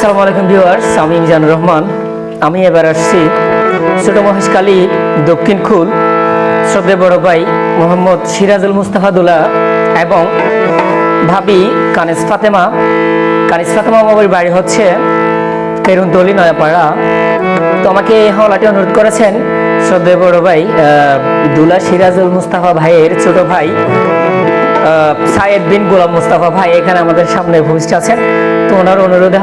আসসালামু আলাইকুম ভিউয়ার্স, আমি মিজানুর রহমান। আমি এবার আসছি ছোট মহেশখালী দক্ষিণ খুল শ্রদ্ধেয় বড় ভাই মোহাম্মদ সিরাজুল মুস্তাফা দুলা এবং ভাবি কানিজ ফাতেমা মামার বাড়ি হচ্ছে কেরুনতলি নয়াপাড়া। তো আমাকে এই হলাটি অনুরোধ করেছেন শ্রদ্ধেয় বড় ভাই দুলা সিরাজুল মুস্তাফা ভাইয়ের ছোট ভাই সায়েদ বিন গোলাম মুস্তাফা ভাই এখানে আমাদের সামনে উপস্থিত আছেন। তো ওনার অনুরোধে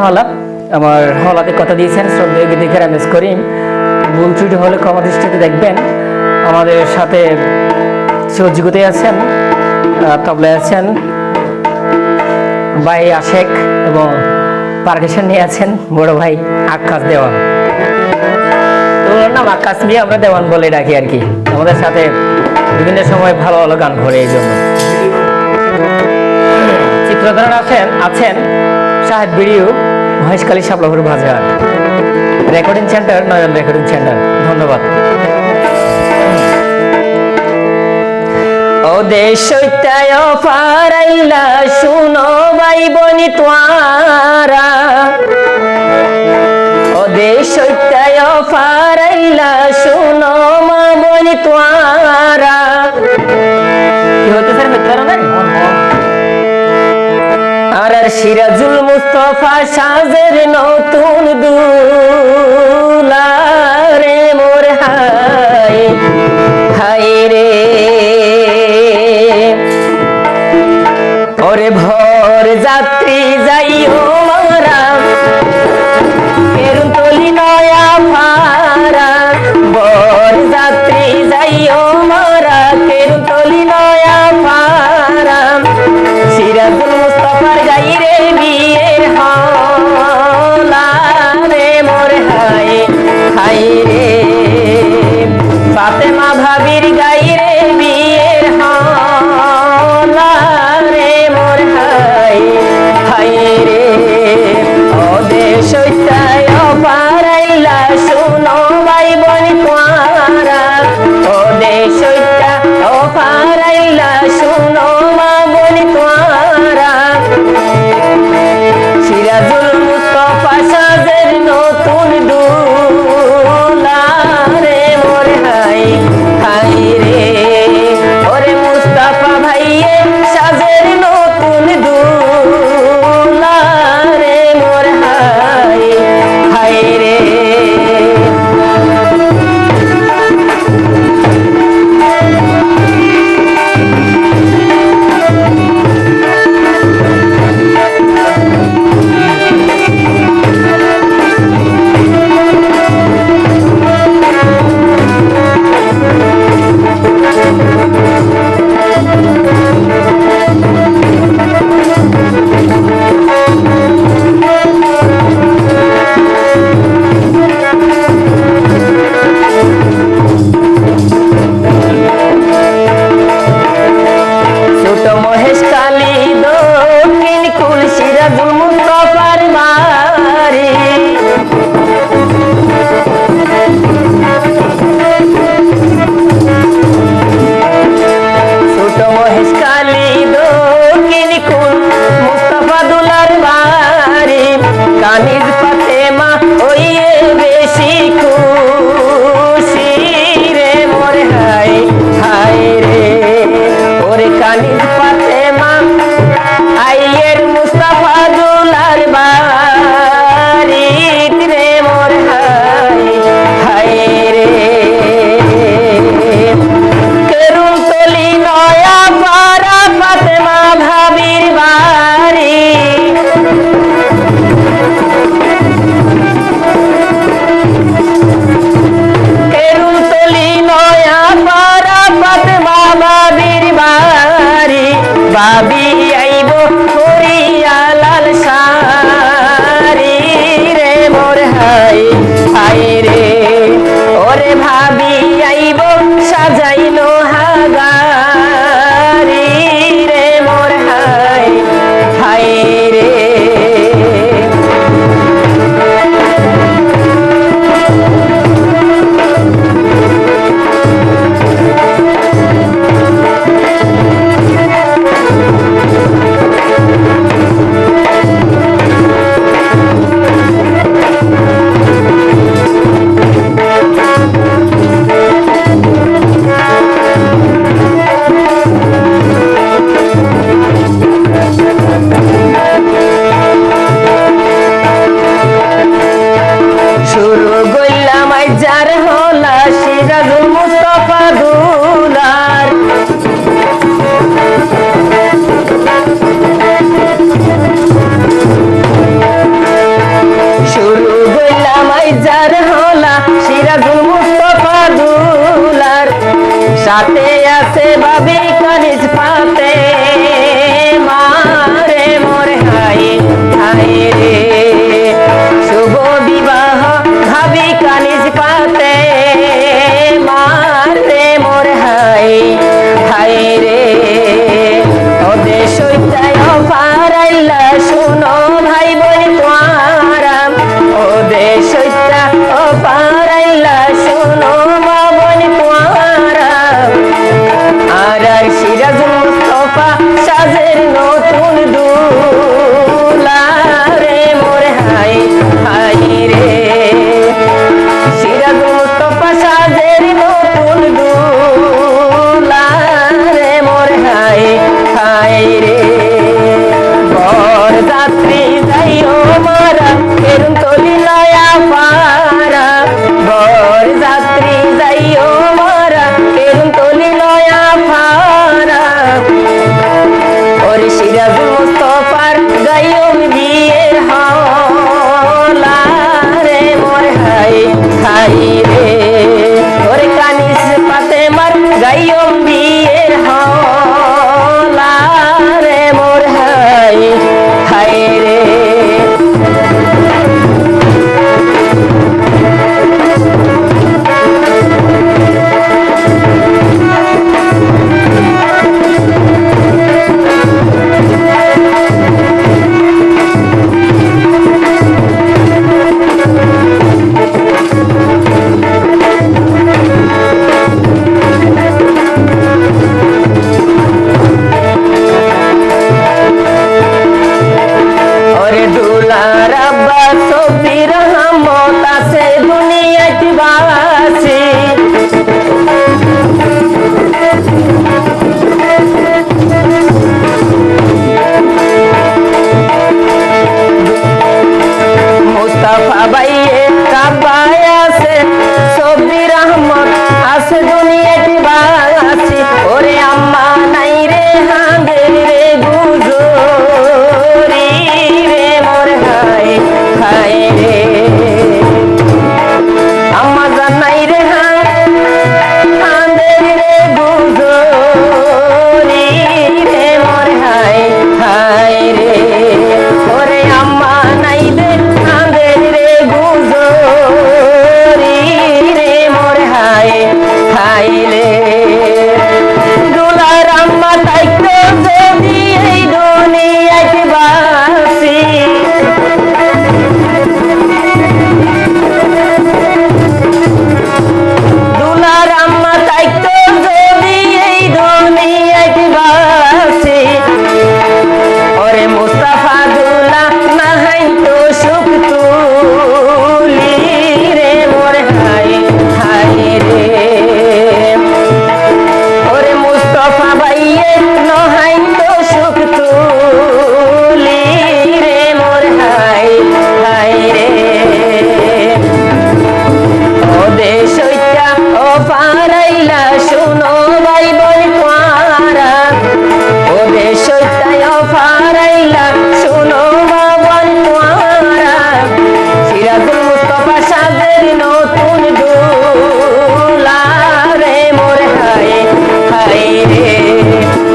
আমার হলাতে কথা দিয়েছেন শ্রদ্ধেয় গীতিকার এম এস করিম। ভুল ত্রুটি হলে ক্ষমা দৃষ্টিতে দেখবেন। আমাদের সাথে সহযোগিতায় আছেন, তবলায় আছেন ভাই আশেক এবং পারকাশন নিয়ে আছেন বড় ভাই আকাশ দেওয়ান। তো ওর নাম আকাশ নিয়ে আমরা দেওয়ান বলে ডাকি আর কি। আমাদের সাথে বিভিন্ন সময় ভালো ভালো গান করে, এই জন্য চিত্রধারণ আছেন সাহেব ভিডিও মহেশখালী শাপলাপুর বাজার, রেকর্ডিং সেন্টার নয়ন রেকর্ডিং সেন্টার। ধন্যবাদ। ও দেশ পারাইলা শুনো ভাই বনি তোয়ারা, ও দেশ পারাইলা শুনো মা বনি তোয়ারা। কি হতে স্যার মিত্র নাই আর সিরাজুল মুস্তাফা সাজের নতুন দুলারে মোর হাই হাই রে, ওরে ভোর যাত্রী যাইও মারা কেরুনতলি নয়া পাড়া, ভোর যাত্রী যাইও মারা কেরুনতলি নয়া পাড়া। সিরাজুল মুস্তাফার গাইরে বিয়ের হলা রে মোর হাই হাই রে, ফাতেমা ভাবির গাইরে বিয়ের হলা রে মোর হাই হাই রে। ও দেশ পারাইলা শুনো ভাই বনি তোয়ারা, ও দেশ পারাইলা শুনো মা বনি তোয়ারা। সিরাজুল মুস্তাফা সাজের নতুন দুলারে মোর হাই হাই রে, ওরে মুস্তাফা ভাইয়ে সাজের নতুন দুলারে মোর হাই হাই রে। মহেশখালী দক্ষিণ কুল সিরাজুল মুস্তাফার বাড়ি, ছোট মহেশখালী দক্ষিণ কুল মুস্তাফা দুলার বাড়ি। কানিজ ফাতেমা ওইয়ে বেশি খুশি রে মোর হাই হাই রে, ওরে কানিজ ফাতেমা আইয়ের মুস্তাফা দুলার বাড়ি রে মোর হাই হাই রে। কেরুনতলি নয়া পাড়া ফাতেমা ভাবির বাড়ি, ভাবি কানিজ পাতে মারে মোর হাই হাই রে শুভ বিবাহ ভাবি কানিজ পাতে মারে মোর হাই হাই রে ওদের সইতায় পারাইলা শুনো ভাই বোন তোয়ারা ওদের সইতা ও পারাইলা শুনো মা বোন তোয়ারা আর সিরাজুল মুস্তাফা সাজের নতুন দুলা রে মোর হাই হাই রে সিরাজুল মুস্তাফা সাজের নতুন দুলা রে মোর হাই হাই রে বর যাত্রী যাইও মারা কেরুন তলি লয়া পারা বর যাত্রী যাইও মারা কেরুন তলি লয়া পারা ওরে সিরাজুল মুস্তাফার গায়ম বিয়ের হলা রে মোর হাই হাই রে ওরে কানিস পাতে মার গায়ম বিয়ের হলা রে মোর হাই হাই রে ওরে দুলার আব্বা সবির রহমত আছে দুনিয়াত বাসি মুস্তাফা ভাইয়ে কাবায় আছে সবির রহমত আছে দুনিয়াত বাসি ওরে আম্মা নাই রে হাঁদের রে গুজরি রে মোর হাই হাই রে আম্মা জানাই রে হাঁদের রে গুজরি রে মোর হাই হাই রে ওরে আম্মা নাই রে হাঁদের রে গুজরি রে মোর হাই হাই রে দুলার আম্মা তাইতো যদি এই দুনিয়াত বাসি দুলার আম্মা তাইতো যদি এই দুনিয়াত বাসি ওরে মুস্তাফা দুলা নাহাই তো সুখ তুলি রে মোর হাই হাই রে ওরে মুস্তাফা ভাইয়ে নহাই তো সুখ তুলি রে মোর হাই হাই রে ও দেশ হইতা ও পারাইলা শুনো ভাই বোন তোয়ারা ও দেশ হইতা ও পারাইলা শুনো মা বোন তোয়ারা সিরাজুল মুস্তাফা সাজের নতুন দুলা রে মোর হাই হাই রে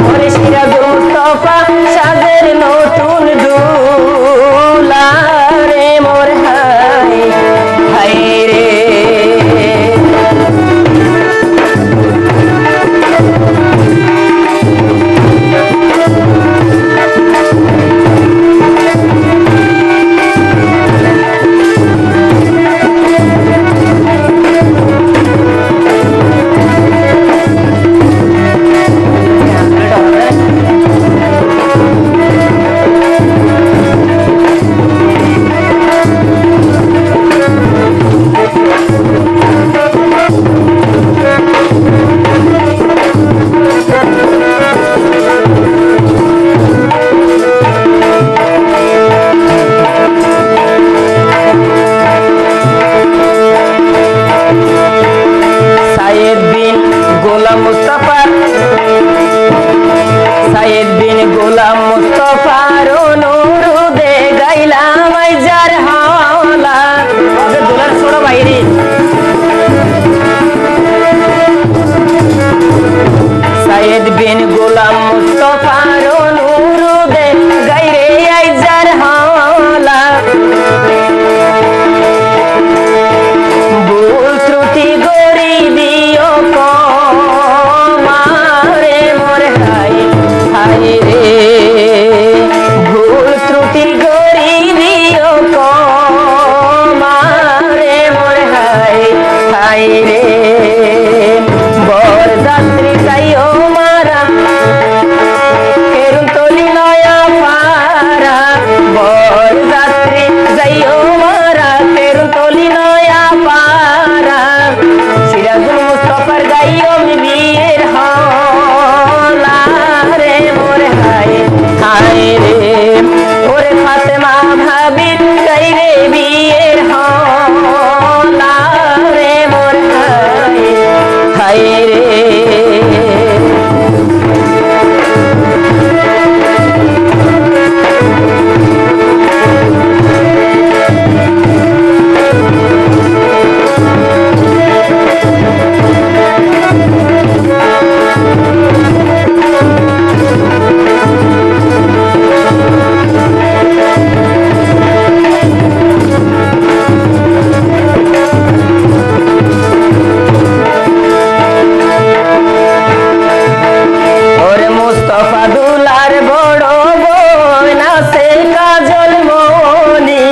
ওরে সিরাজুল মুস্তাফা সাজের নতুন দুলা রে মোর হাই হাই রে হায় রে বর যাত্রী যাইও মারা কেরুন তলি নয়া পারা বর যাত্রী যাইও মারা কেরুন তলি নয়া পারা সিরাজুল মুস্তাফার গাইও বিয়ের হলা রে মোর হায় হায় রে ওরে ফাতেমা ভাবির গাই রে বিয়ের হলা রে মোর হায় হায় রে মুস্তাফা দুলার বড় বোন আছে কাজল মনি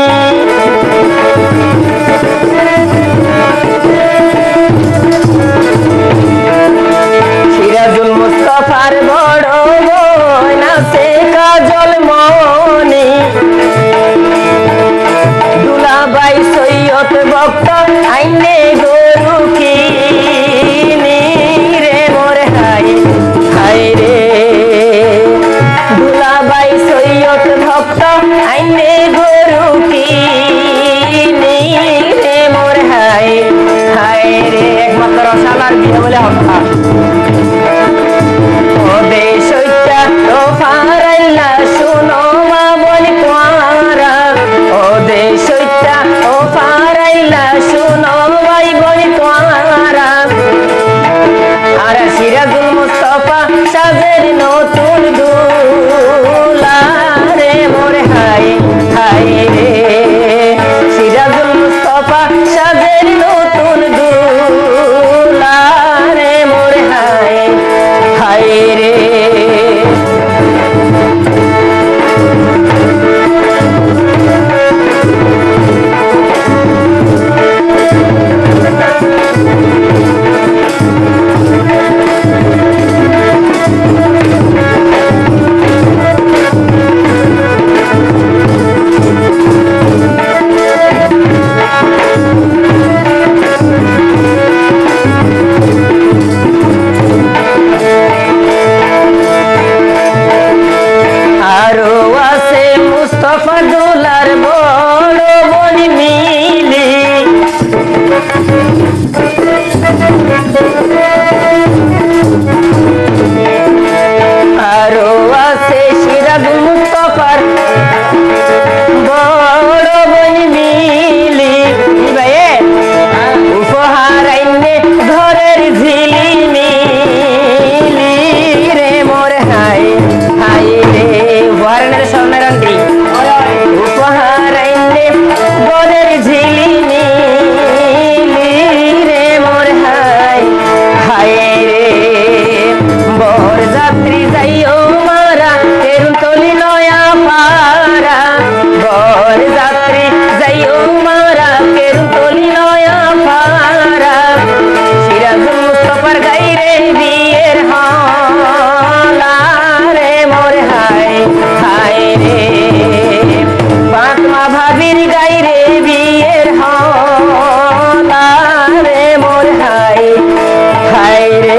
সিরাজুল মুস্তাফার বড় বোন আছে কাজল মনি দুলাবাই সৈয়দ ভক্ত আইনে গরু কিনি রে মোর হায় হায় রে দুলাবাই সৈয়দ ভক্ত আইনে গরু কিনি রে মোর হায় হায় রে একমাত্র শালার বিয়ে বলে হত্যা ও দেশ ও ফারাইলা শুনো মা বলি তোমারা ও দেশ ও ফারাইলা শুনো ভাই বলি তোমারা আর সিরাজুল মুস্তাফা সাজের নতুন দুলা রে মোর হায় হায় রে সিরাজুল মুস্তাফা সাজের নতুন দুলা রে মোর হায় হায় রে আরো আছে মুস্তাফা দুলার বড় বোন মিলি আরো আছে সিরাজুল মুস্তাফার বড় বোন মিলি উপহার আইনে ঘরের ঝিলি মিলি রে মোর হায় হায় রে উপহারের স্বর্ণের আন্টি উপহার আইনে ঘরের ঝিলি মিলি রে মোর হায় হায় রে বর যাত্রী যাইও মারা কেরুন তলি নয়া পারা বর যাত্রী যাইও মারা কেরুন তলি নয়া পারা সিরাজুল মুস্তাফার গাই রে বিয়ের হলা রে মোর হায় হায় রে ফাতেমা ভাবির গাই রে বিয়ের হলা রে মোর হায় হায় রে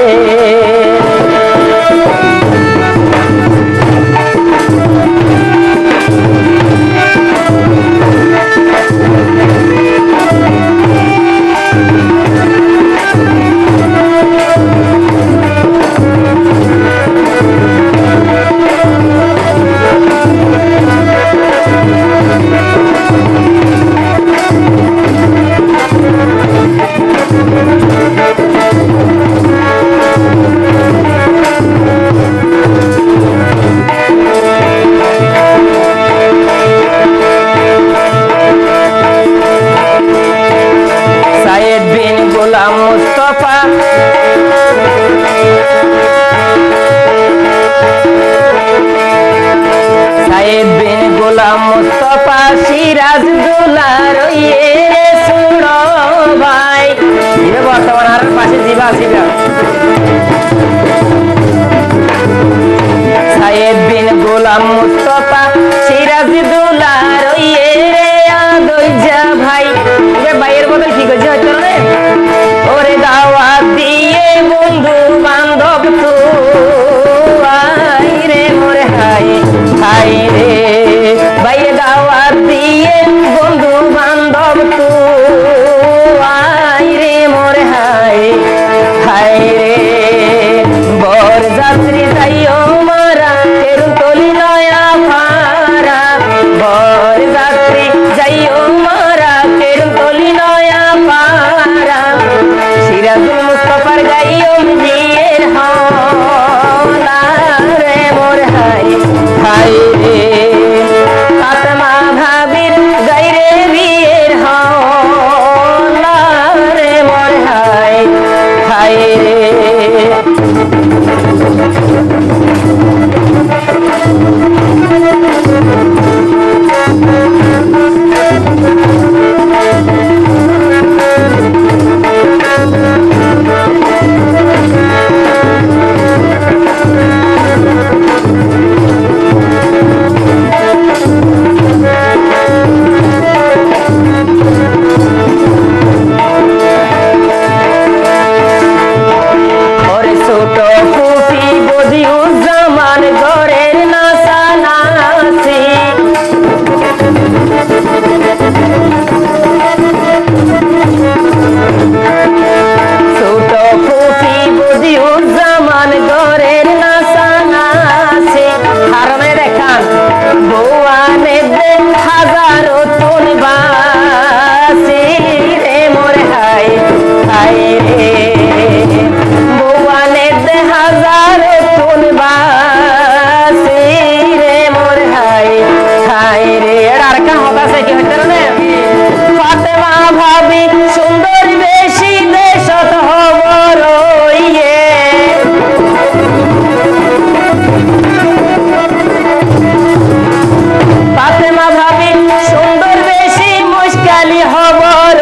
খবর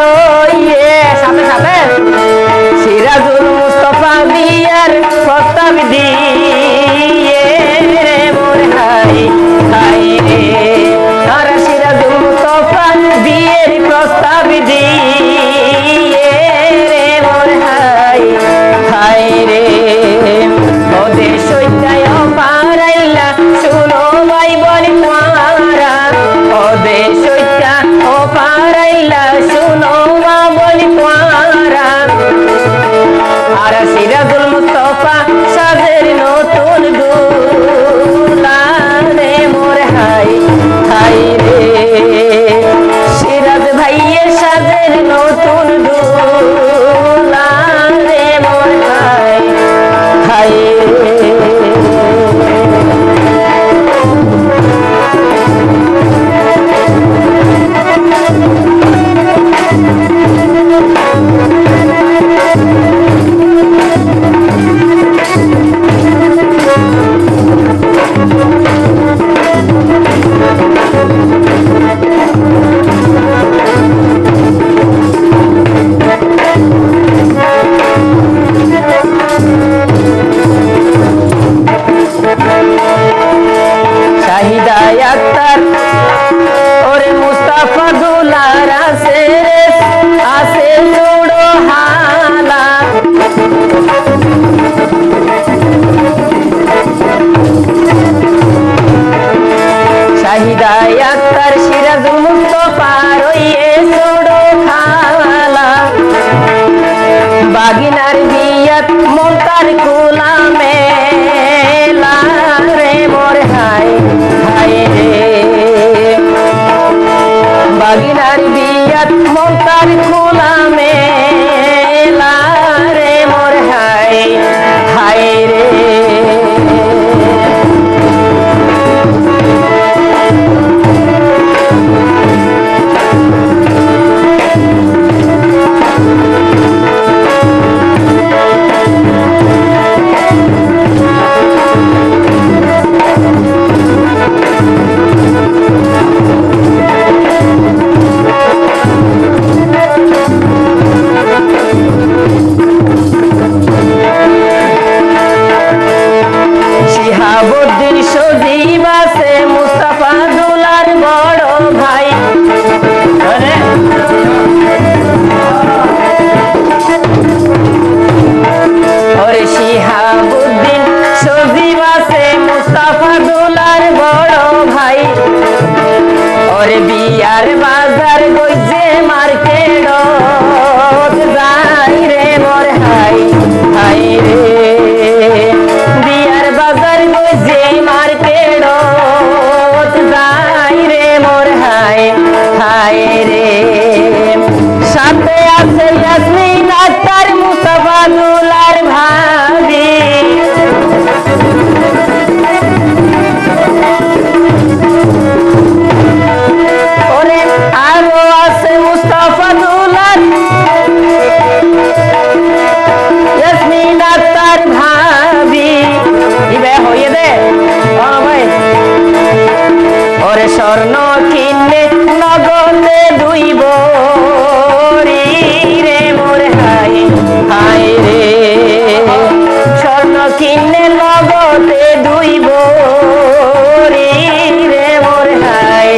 সাথে সাথে সিরাজুল মুস্তফা বিয়ার প্রস্তাব দিয়ে রে মোর হাই হাই রে আর সিরাজুল মুস্তফা বিয়ের প্রস্তাব দিয়ে রে মোর হাই হাই রে ওদেশ হইতায় পারাইলা শুনো ভাই বলি তোমারা ওদেশ হইতা ও পারাইলা শুনো মা বলি তোমারা আর সিরাজুল মুস্তফা সাজের নতুন দুলা রে মোর হাই হাই রে সিরাজ ভাইয়ের সাজের নতুন দুলা রে মোর হাই হাই রে শাহিদা আক্তার ওরে মুস্তাফা দুলার আছে আছে জোড়ো হালা শাহিদা আক্তার সিরাজুল মুস্তফা রইয়ে জোড়ো খালা বাগিনার বিয়াত মন্তার কুলামে রে মোর হাই হাই রে বাগিনার বিয়াত মন্তার কুলামে রে মোর হাই হাই রে শিহাবুদ্দিন সজীব আছে মুস্তাফা দুলার বড় ভাই ওরে শিহাবুদ্দিন সজীব আছে মুস্তাফা দুলার বড় ভাই ওরে বিয়ার বাজার গইছে মার্কেট যাই রে মোর হাই হাই রে বিয়ার বাজার গইছে মার্কেট যাই রে মোর হাই হাই রে সাথে আছে ইয়াসমিন আক্তার মুস্তাফা দুলার ভাবি ওরে আরো আছে মুস্তাফা দুলার ইয়াসমিন আক্তার ভাবি ইবে হইয়ে দে ভাই ওরে স্বর্ণ কিনে নগদে দুইব রে মোর হাই হাই রে স্বর্ণ কিনে নগদে দুইব রে মোর হাই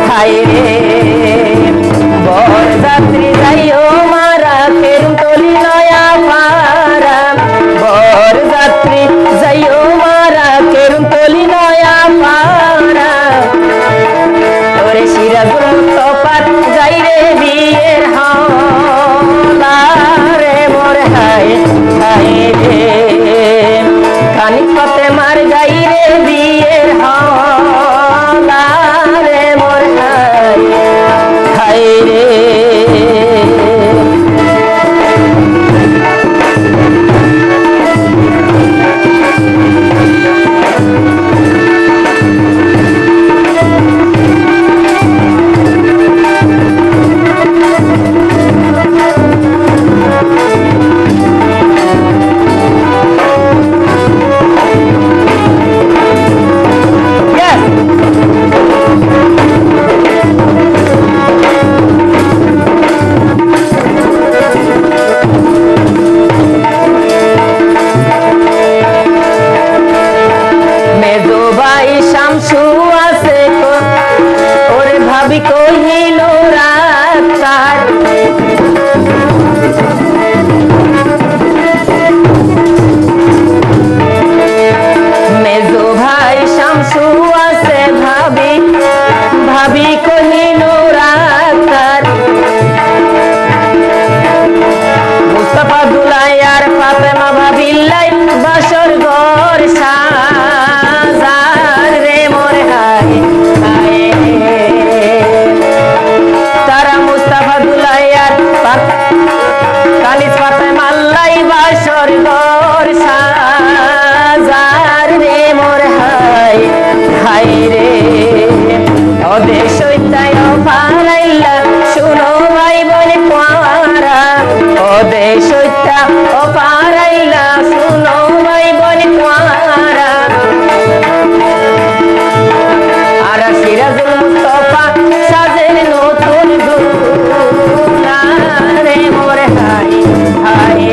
হাই রে বর যাত্রী যাইও মারা কেরুতলি নয়া পারা বর যাত্রী যাইও মারা কেরুতলি নয়া পারা ওরে সিরাজুল মুস্তফা যাই রে বিয়ের হাওলা রে মোর হাই হাই রে কানি ফাতেমার যাই রে বিয়ের হাওলা রে মোর হাই হাই রে হায় রে ওদের সইতায় পারাইলা শুনো ভাই বলে পারা ওদের সইতা ও পারাইলা শুনো ভাই বলে পারা আর সিরাজুল মুস্তাফা সাজের নতুন দুলা রে মোরে হায় হায়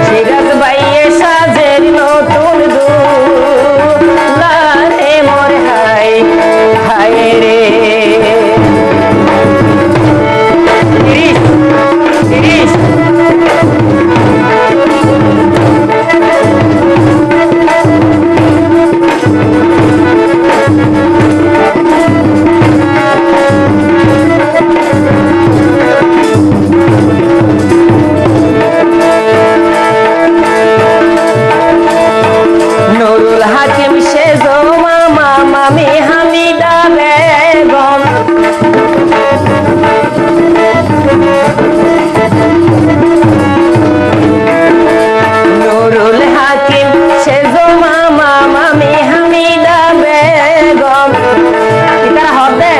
সিরাজ ভাইয়ে সাজের নতুন দুলা রে মোরে হায় হায় রে নুরুল হাকিম সেজো মামা মামি হামিদা বেগম নুরুল হাকিম সেজো মামা মামি হামিদা বেগম ইতারা হবে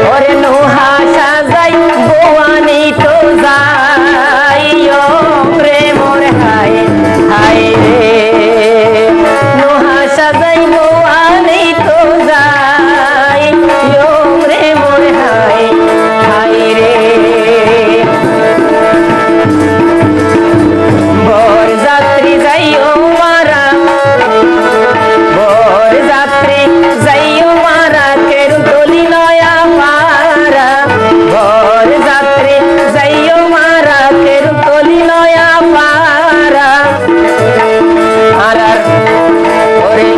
ওরে নুহা সাজাই বোয়ানি তো যাই রে মোর হায় হায় রে নুহা সাজাই বোয়ানি তো যাই রে মোর হায় হায় রে বর যাত্রী যাইও মারা বর যাত্রী যাইও মারা কেরুন তলি নয়া পারা বর যাত্রী যাইও মারা কেরুন তলি নয়া পারা আর ওরে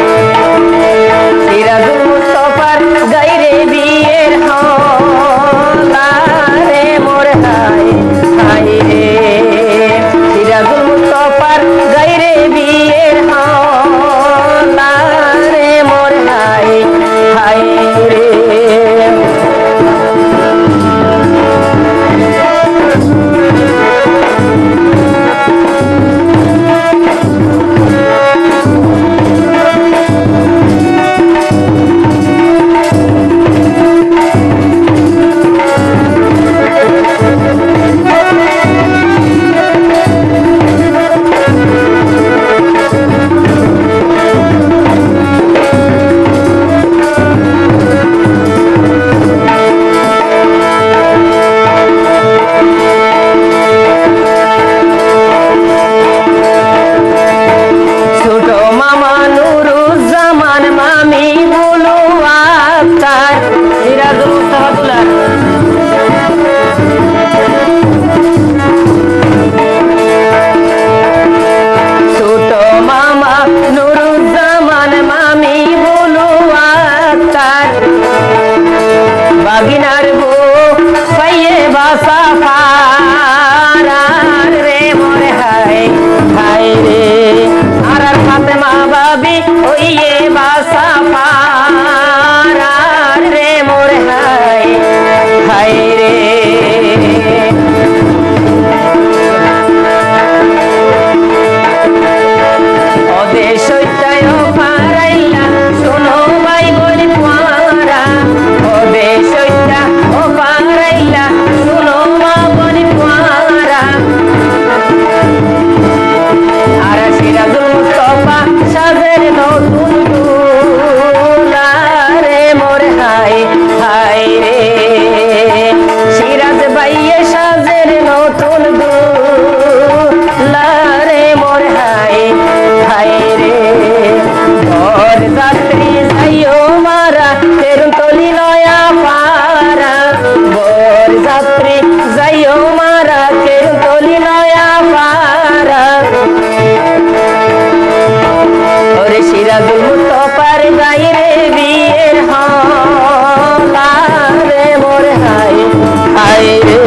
সিরাজুল মুস্তাফার গাইরে বিয়ের হলা রে মোর হায় হায় রে সিরাজুল মুস্তাফার গাইরে বিয়ের হলা রে মোর হায় হায় রে ছোট মামা নুরুজ্জামান মামি বুলু আক্তার সিরাজুল মুস্তাফা ছোট মামা নুরুজ্জামান মামি বুলু আক্তার বাগিনার বউ পাইয়ে বাসা পারার রে মোরে হায় হায় রে আর ফাতেমা বাবি ওইয়ে বাসা পারার রে মোরে হায় হায় রে ওদের সইতায় পারাইলা শোনো ভাই বলে পারা ওদের সইতা ও পারাইলা শোনো মা বলে পারা আর সিরাজুল মুস্তাফা সাজের নতুন দুলা রে মোর হায় হায় রে সিরাজ ভাইয়ে সাজের নতুন দুলা রে মোর হায় হায় রে বর যাত্রী যাইও মারা তেরুন তলি নয়া পারা বর যাত্রী যাইও মারা তেরুন তলি নয়া পারা ওরে সিরাজুল মুস্তাফার গাইরে বিয়ের হলা রে মোর হায় হায় রে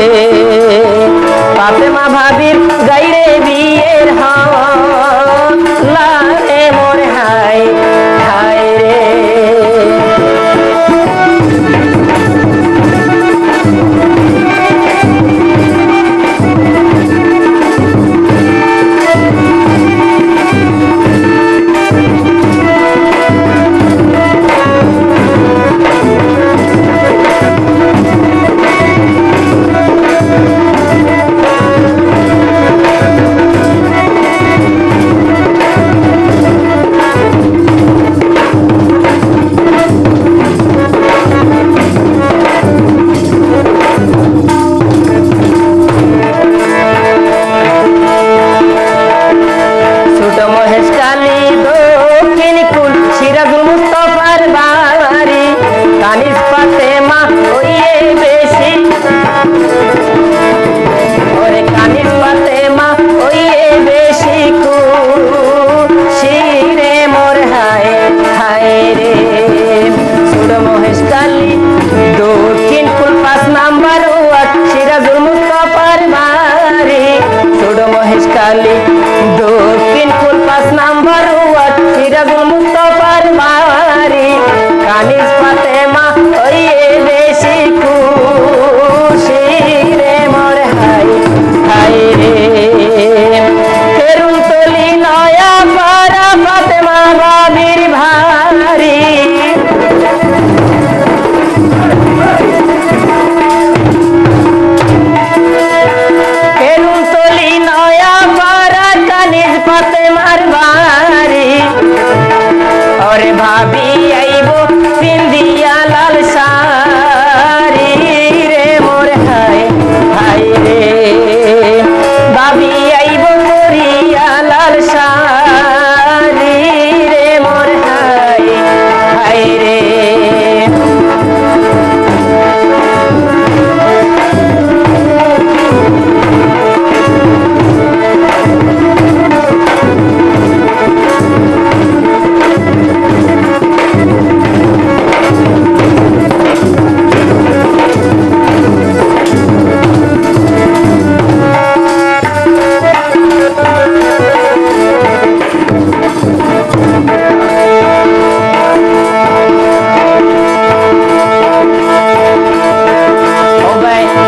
ফাতেমা ভাবির গাইরে বিয়ের হলা রে মোর হায় হায় রে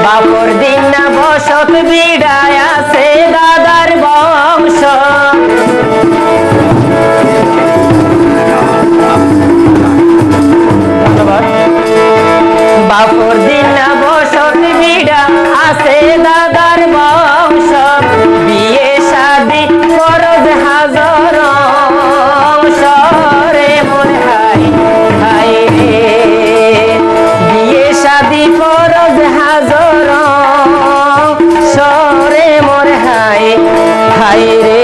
বাপর দিন না বসত বিড়ায় আছে দাদার বংশ বাপর দিন না বসত বিড়া আছে দাদার বংশ বিয়ে শাদি ফরজ হাজার রে মোর হাই হাই রে বিয়ে শাদি ফরজ হাজার সরে মোর হাই হাই রে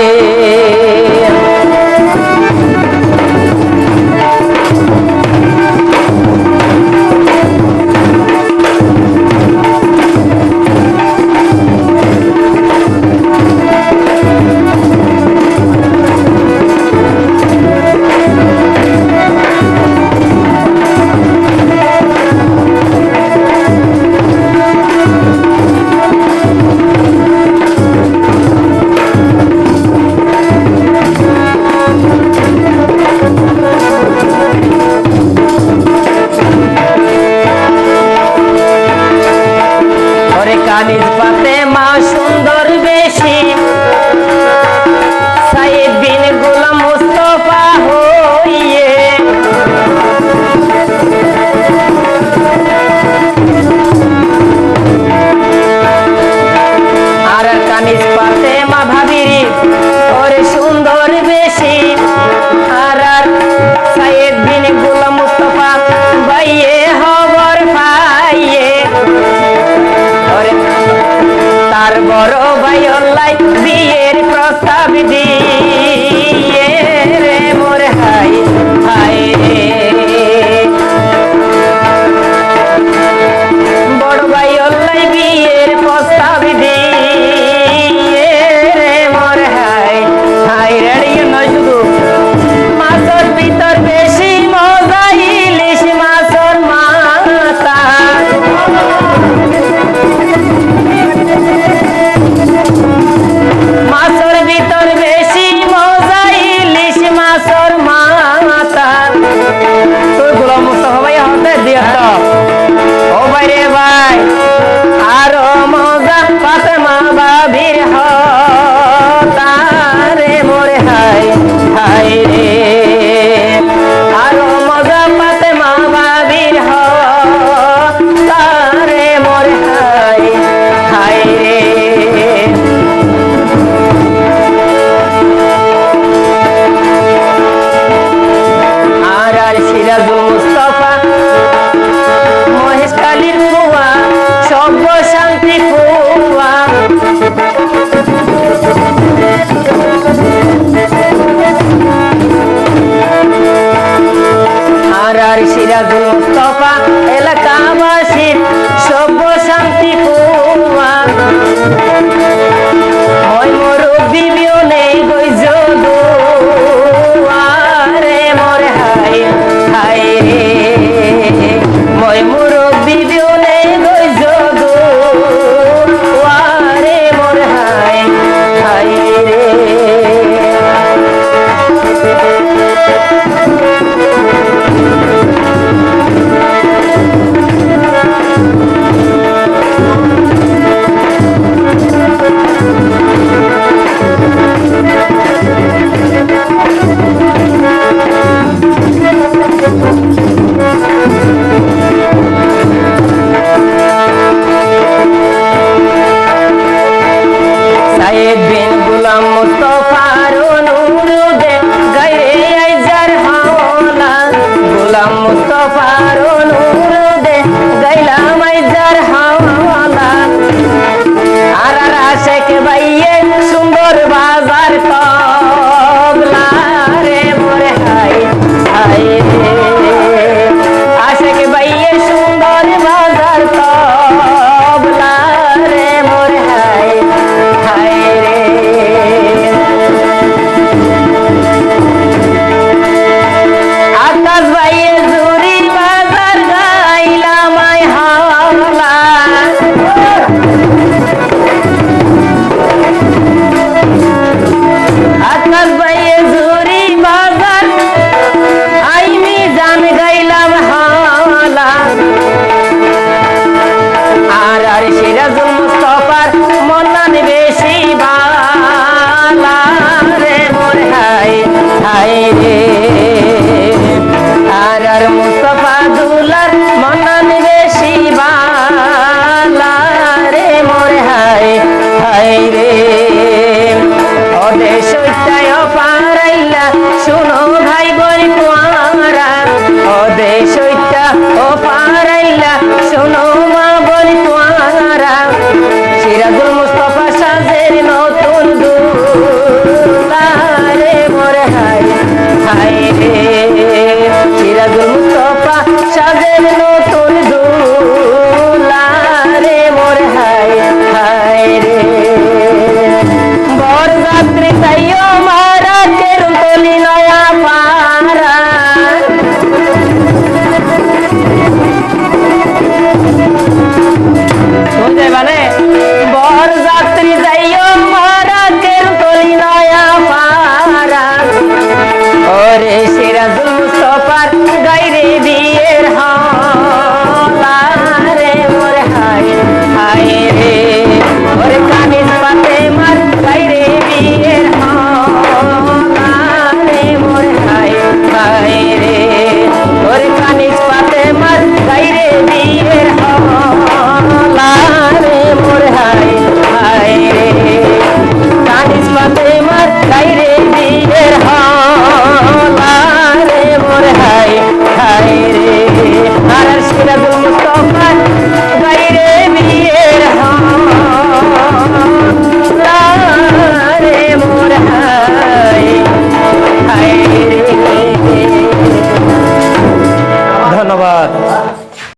কানিজ পাতে মা সুন্দর বেশি সাইদ বিন গোলাম মুস্তফা হইয়ে আর কানিজ পাতে মা ভাবিরি ওরে সুন্দর বেশি আর সাইদ বিন গোলাম মুস্তফা বাইয়ে হবর পাইয়ে তার বড় ভাই অল্লাই বিয়ের প্রস্তাব দিয়ে রে মোর হাই হাই রে বড় ভাই অল্লাই বিয়ের প্রস্তাব দিয়ে রে মোর হাই হাই রে নয় শুধু মাছের ভিতর বেশি মজা ইলিশ মাছের মাথা মাছের ভিতর বেশি মজা ইলিশ মাছের মাথা তোর গোলাম মুস্তাফা ভাই হতে দিয়া ও ভাই রে ভাই আরো মজা ফাতেমা বাবির হতারে মোরে হাই হাই রে আরো মজা ফাতেমা বাবির হতারে মোরে হাই হাই রে সিরাজুল মুস্তফা মহেশখালীর কুয়া সভ্য শান্তি কুয়া আর সিরাজুল মুস্তফা এলাকাবাসীর সভ্য শান্তি কুয়া ওই মুরব্বি বিয়নে গইজ দুয়ারে মোর হাই হাই রে মই মুরব্বি বিয়নে গইজ দুয়ারে মোর হাই হাই রে যায় রে ওদেশ হইতায় পারাইলা শুনো ভাই বোন তোমরা ওদেশ হইতা ও পারাইলা শুনো